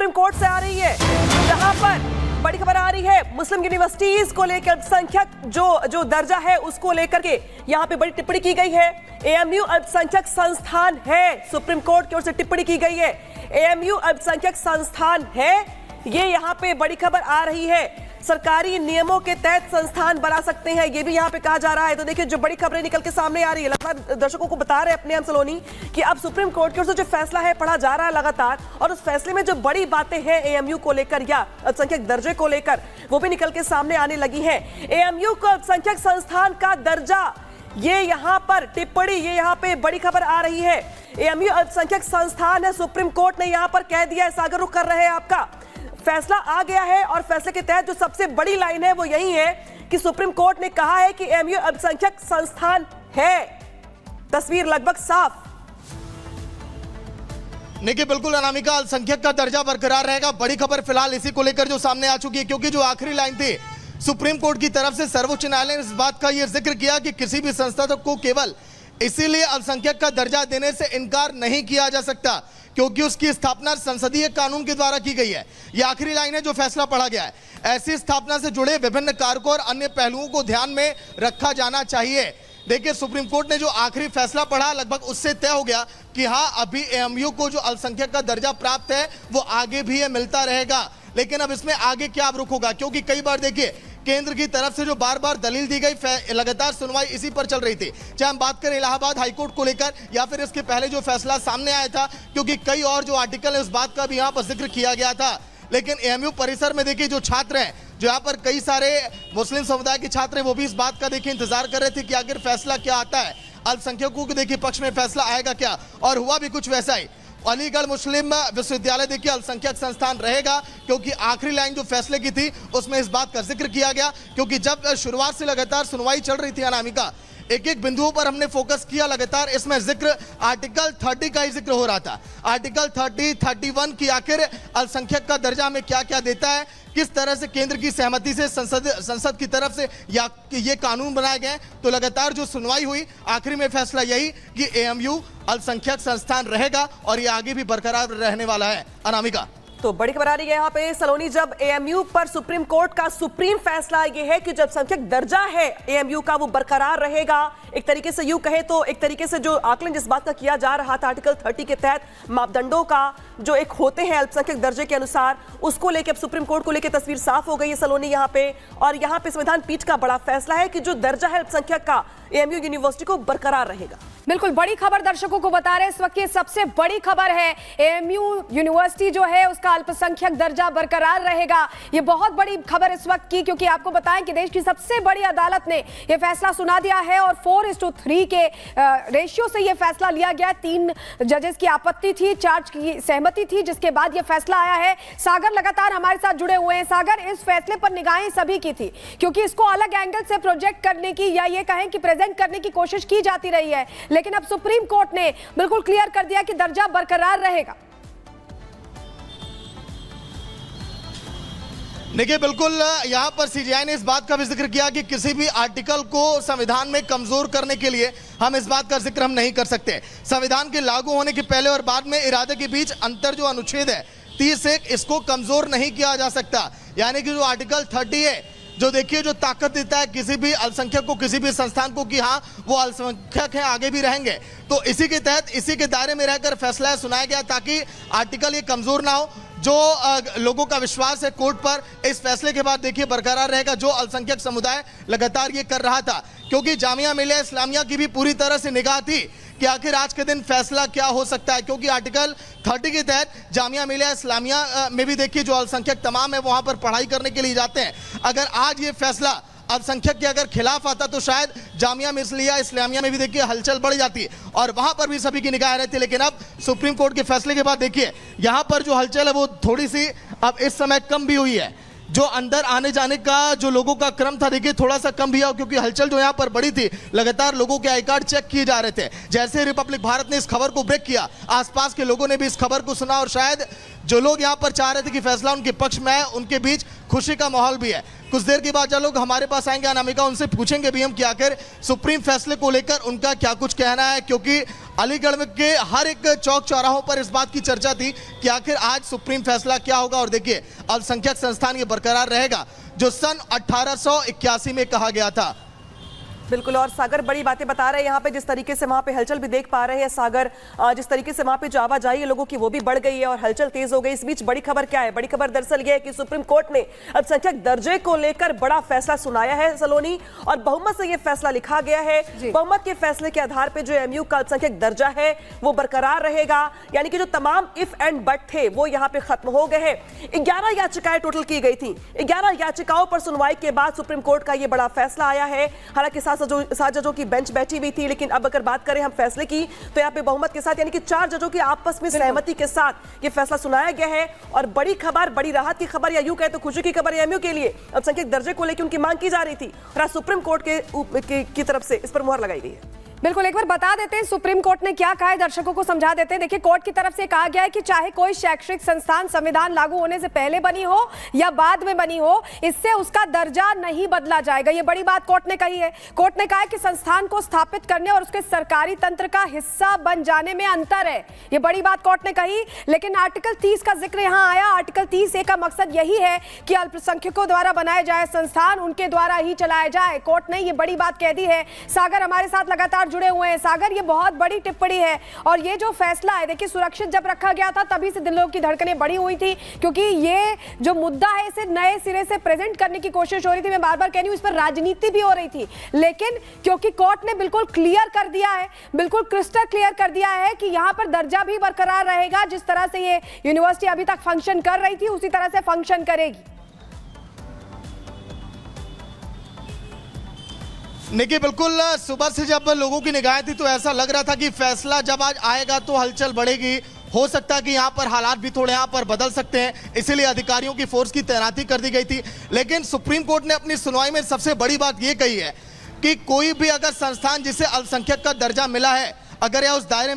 Supreme court से आ रही है, जहां पर बड़ी खबर आ रही है मुस्लिम यूनिवर्सिटीज को लेकर अल्पसंख्यक जो दर्जा है उसको लेकर के यहां पे बड़ी टिप्पणी की गई है। एएमयू अल्पसंख्यक संस्थान है, सुप्रीम कोर्ट की ओर से टिप्पणी की गई है। एएमयू अल्पसंख्यक संस्थान है, ये यहां पे बड़ी खबर आ रही है। सरकारी नियमों के तहत संस्थान बना सकते हैं, ये भी यहां पे कहा जा रहा है। तो देखिए जो बड़ी खबरें निकल के सामने आ रही है, लगातार दर्शकों को बता रहे हैं अपने हम सलोनी कि अब सुप्रीम कोर्ट की ओर से जो फैसला है पढ़ा जा रहा है लगातार, और उस फैसले में जो बड़ी बातें हैं एएमयू को लेकर या अल्पसंख्यक दर्जे को लेकर वो भी निकल के सामने आने लगी है। एएमयू को अल्पसंख्यक संस्थान का दर्जा, ये यहां पर टिप्पणी, ये यहां पे बड़ी खबर आ रही है। एएमयू अल्पसंख्यक संस्थान है, सुप्रीम कोर्ट ने यहां पर कह दिया है। सागर रुख कर रहे हैं आपका, फैसला आ गया है और फैसले के तहत जो सबसे बड़ी लाइन है वो यही है कि सुप्रीम कोर्ट ने कहा है कि एएमयू अल्पसंख्यक संस्थान है। तस्वीर लगभग साफ। देखिए बिल्कुल अनामिका, अल्पसंख्यक का दर्जा बरकरार रहेगा। बड़ी खबर फिलहाल इसी को लेकर जो सामने आ चुकी है, क्योंकि जो आखिरी लाइन थी सुप्रीम कोर्ट की तरफ से, सर्वोच्च न्यायालय ने इस बात का यह जिक्र किया कि किसी भी संस्था को केवल इसीलिए अल्पसंख्यक का दर्जा देने से इनकार नहीं किया जा सकता क्योंकि उसकी स्थापना संसदीय कानून के द्वारा की गई है। यह आखिरी लाइन है जो फैसला पढ़ा गया है। ऐसी स्थापना से जुड़े विभिन्न कारकों और अन्य पहलुओं को ध्यान में रखा जाना चाहिए। देखिए सुप्रीम कोर्ट ने जो आखिरी फैसला पढ़ा, लगभग उससे तय हो गया कि हाँ, अभी एएमयू को जो अल्पसंख्यक का दर्जा प्राप्त है वो आगे भी मिलता रहेगा। लेकिन अब इसमें आगे क्या रुख होगा, क्योंकि कई बार देखिए केंद्र की तरफ से जो बार बार दलील दी गई, लगातार सुनवाई इसी पर चल रही थी। चाहे हम बात करें इलाहाबाद हाईकोर्ट को लेकर या फिर इसके पहले जो फैसला सामने आया था, क्योंकि कई और जो आर्टिकल है उस बात का भी यहाँ पर जिक्र किया गया था। लेकिन एएमयू परिसर में देखिए जो छात्र हैं, जो यहाँ पर कई सारे मुस्लिम समुदाय के छात्र हैं, वो भी इस बात का देखिए इंतजार कर रहे थे कि आखिर फैसला क्या आता है, अल्पसंख्यकों के देखिए पक्ष में फैसला आएगा क्या, और हुआ भी कुछ वैसा ही। अलीगढ़ मुस्लिम विश्वविद्यालय देखिए अल्पसंख्यक संस्थान रहेगा, क्योंकि आखिरी लाइन जो फैसले की थी उसमें इस बात का जिक्र किया गया। क्योंकि जब शुरुआत से लगातार सुनवाई चल रही थी अनामिका, एक एक बिंदुओं पर हमने फोकस किया लगातार। इसमें जिक्र आर्टिकल 30 का ही जिक्र हो रहा था। आर्टिकल 30, 31 की आखिर अल्पसंख्यक का दर्जा हमें क्या क्या देता है, किस तरह से केंद्र की सहमति से संसद की तरफ से या ये कानून बनाए गए। तो लगातार जो सुनवाई हुई, आखिरी में फैसला यही कि एएमयू अल्पसंख्यक संस्थान रहेगा और ये आगे भी बरकरार रहने वाला है। अनामिका, तो बड़ी खबर आ रही है यहाँ पे सलोनी, जब एएमयू पर सुप्रीम कोर्ट का सुप्रीम फैसला ये है कि जब अल्पसंख्यक दर्जा है एएमयू का वो बरकरार रहेगा। एक तरीके से यूं कहे तो एक तरीके से जो आकलन जिस बात का किया जा रहा था आर्टिकल 30 के तहत, मापदंडों का जो एक होते हैं अल्पसंख्यक दर्जे के अनुसार, उसको लेकर अब सुप्रीम कोर्ट को लेकर तस्वीर साफ हो गई है सलोनी यहाँ पे। और यहाँ पे संविधान पीठ का बड़ा फैसला है कि जो दर्जा है अल्पसंख्यक का एएमयू यूनिवर्सिटी को बरकरार रहेगा। बिल्कुल बड़ी खबर दर्शकों को बता रहे हैं इस वक्त की सबसे बड़ी खबर है, एएमयू यूनिवर्सिटी जो है उसका अल्पसंख्यक दर्जा बरकरार रहेगा। ये बहुत बड़ी खबर इस वक्त की, क्योंकि आपको बताएं कि देश की सबसे बड़ी अदालत ने यह फैसला सुना दिया है और 4:3 के रेशियो से यह फैसला लिया गया। 3 जजेस की आपत्ति थी, 4 की सहमति थी, जिसके बाद यह फैसला आया है। सागर लगातार हमारे साथ जुड़े हुए हैं। सागर, इस फैसले पर निगाहें सभी की थी, क्योंकि इसको अलग एंगल से प्रोजेक्ट करने की या ये कहें कि प्रेजेंट करने की कोशिश की जाती रही है, लेकिन अब सुप्रीम कोर्ट ने बिल्कुल क्लियर कर दिया कि दर्जा बरकरार रहेगा। देखिए बिल्कुल यहां पर सीजीआई ने इस बात का भी जिक्र किया कि किसी भी आर्टिकल को संविधान में कमजोर करने के लिए हम इस बात का जिक्र हम नहीं कर सकते। संविधान के लागू होने के पहले और बाद में इरादे के बीच अंतर जो अनुच्छेद है 30(1), इसको कमजोर नहीं किया जा सकता। यानी कि जो आर्टिकल 30 है, जो देखिए जो ताकत देता है किसी भी अल्पसंख्यक को, किसी भी संस्थान को कि हाँ वो अल्पसंख्यक है, आगे भी रहेंगे, तो इसी के तहत इसी के दायरे में रहकर फैसला सुनाया गया ताकि आर्टिकल ये कमजोर ना हो। जो लोगों का विश्वास है कोर्ट पर, इस फैसले के बाद देखिए बरकरार रहेगा, जो अल्पसंख्यक समुदाय लगातार ये कर रहा था। क्योंकि जामिया मिलिया इस्लामिया की भी पूरी तरह से निगाह थी कि आखिर आज के दिन फैसला क्या हो सकता है, क्योंकि आर्टिकल 30 के तहत जामिया मिलिया इस्लामिया में भी देखिए जो अल्पसंख्यक तमाम है वहां पर पढ़ाई करने के लिए जाते हैं। अगर आज ये फैसला अल्पसंख्यक के अगर खिलाफ आता तो शायद जामिया मिलिया इस्लामिया में भी देखिए हलचल बढ़ जाती और वहां पर भी सभी की निगाह रहती। लेकिन अब सुप्रीम कोर्ट के फैसले के बाद देखिए यहां पर जो हलचल है वो थोड़ी सी अब इस समय कम भी हुई है। जो अंदर आने जाने का जो लोगों का क्रम था देखिए थोड़ा सा कम भी हुआ, क्योंकि हलचल जो यहाँ पर बड़ी थी, लगातार लोगों के आई कार्ड चेक किए जा रहे थे। जैसे रिपब्लिक भारत ने इस खबर को ब्रेक किया, आसपास के लोगों ने भी इस खबर को सुना और शायद जो लोग यहाँ पर चाह रहे थे कि फैसला उनके पक्ष में है, उनके बीच खुशी का माहौल भी है। कुछ देर के बाद जो लोग हमारे पास आएंगे अनामिका, उनसे पूछेंगे भी हम कि आखिर सुप्रीम फैसले को लेकर उनका क्या कुछ कहना है, क्योंकि अलीगढ़ में के हर एक चौक चौराहों पर इस बात की चर्चा थी कि आखिर आज सुप्रीम फैसला क्या होगा। और देखिए, अल्पसंख्यक संस्थान ये बरकरार रहेगा जो सन 1881 में कहा गया था। बिल्कुल, और सागर बड़ी बातें बता रहे हैं यहाँ पे, जिस तरीके से वहाँ पे हलचल भी देख पा रहे हैं सागर, जिस तरीके से वहाँ पे जो आवाजाही है लोगों की वो भी बढ़ गई है और हलचल तेज हो गई। इस बीच बड़ी खबर क्या है? बड़ी खबर दरअसल ये है कि सुप्रीम कोर्ट ने अल्पसंख्यक दर्जे को लेकर बड़ा फैसला सुनाया है सलोनी, और बहुमत से ये फैसला लिखा गया है। बहुमत के फैसले के आधार पर जो एमयू का अल्पसंख्यक दर्जा है वो बरकरार रहेगा, यानी कि जो तमाम इफ एंड बट थे वो यहाँ पे खत्म हो गए हैं। 11 याचिकाएं टोटल की गई थी। 11 याचिकाओं पर सुनवाई के बाद सुप्रीम कोर्ट का ये बड़ा फैसला आया है। हालांकि 7 जजों की बेंच बैठी हुई थी, लेकिन अब अगर बात करें हम फैसले की तो यहाँ पे बहुमत के साथ, यानी कि 4 जजों की आपस में सहमति के साथ ये फैसला सुनाया गया है। और बड़ी खबर, बड़ी राहत की खबर, या यूं कहे तो खुशी की खबर एमयू के लिए, अल्पसंख्यक दर्जे को लेकर उनकी मांग की जा रही थी और आज सुप्रीम कोर्ट की तरफ से इस पर मुहर लगाई गई है। बिल्कुल, एक बार बता देते हैं सुप्रीम कोर्ट ने क्या कहा है, दर्शकों को समझा देते हैं। देखिए, कोर्ट की तरफ से कहा गया है कि चाहे कोई शैक्षणिक संस्थान संविधान लागू होने से पहले बनी हो या बाद में बनी हो, इससे उसका दर्जा नहीं बदला जाएगा। ये बड़ी बात कोर्ट ने कही है। कोर्ट ने कहा है कि संस्थान को स्थापित करने और उसके सरकारी तंत्र का हिस्सा बन जाने में अंतर है। ये बड़ी बात कोर्ट ने कही। लेकिन आर्टिकल 30 का जिक्र यहाँ आया। आर्टिकल 30A का मकसद यही है कि अल्पसंख्यकों द्वारा बनाए जाए संस्थान उनके द्वारा ही चलाए जाए। कोर्ट ने ये बड़ी बात कह दी है। सागर हमारे साथ लगातार जुड़े हुए हैं। सागर, ये बहुत बड़ी टिप्पणी है और ये जो फैसला है, देखिए, सुरक्षित जब रखा गया था तभी से दिलों की धड़कनें बढ़ी हुई थी, क्योंकि ये जो मुद्दा है इसे नए सिरे से प्रेजेंट करने की कोशिश हो रही थी। मैं बार बार कह रही हूं, इस पर राजनीति भी हो रही थी, लेकिन क्योंकि कोर्ट ने बिल्कुल क्लियर कर दिया है, बिल्कुल क्रिस्टल क्लियर कर दिया है कि यहां पर दर्जा भी बरकरार रहेगा। जिस तरह से ये यूनिवर्सिटी अभी तक फंक्शन कर रही थी उसी तरह से फंक्शन करेगी। देखिए, बिल्कुल सुबह से जब लोगों की निगाहें थी तो ऐसा लग रहा था कि फैसला जब आज आएगा तो हलचल बढ़ेगी। हो सकता है कि यहाँ पर हालात भी थोड़े यहाँ पर बदल सकते हैं, इसीलिए अधिकारियों की फोर्स की तैनाती कर दी गई थी। लेकिन सुप्रीम कोर्ट ने अपनी सुनवाई में सबसे बड़ी बात ये कही है कि कोई भी अगर संस्थान जिसे अल्पसंख्यक का दर्जा मिला है, अगर यह उस दायरे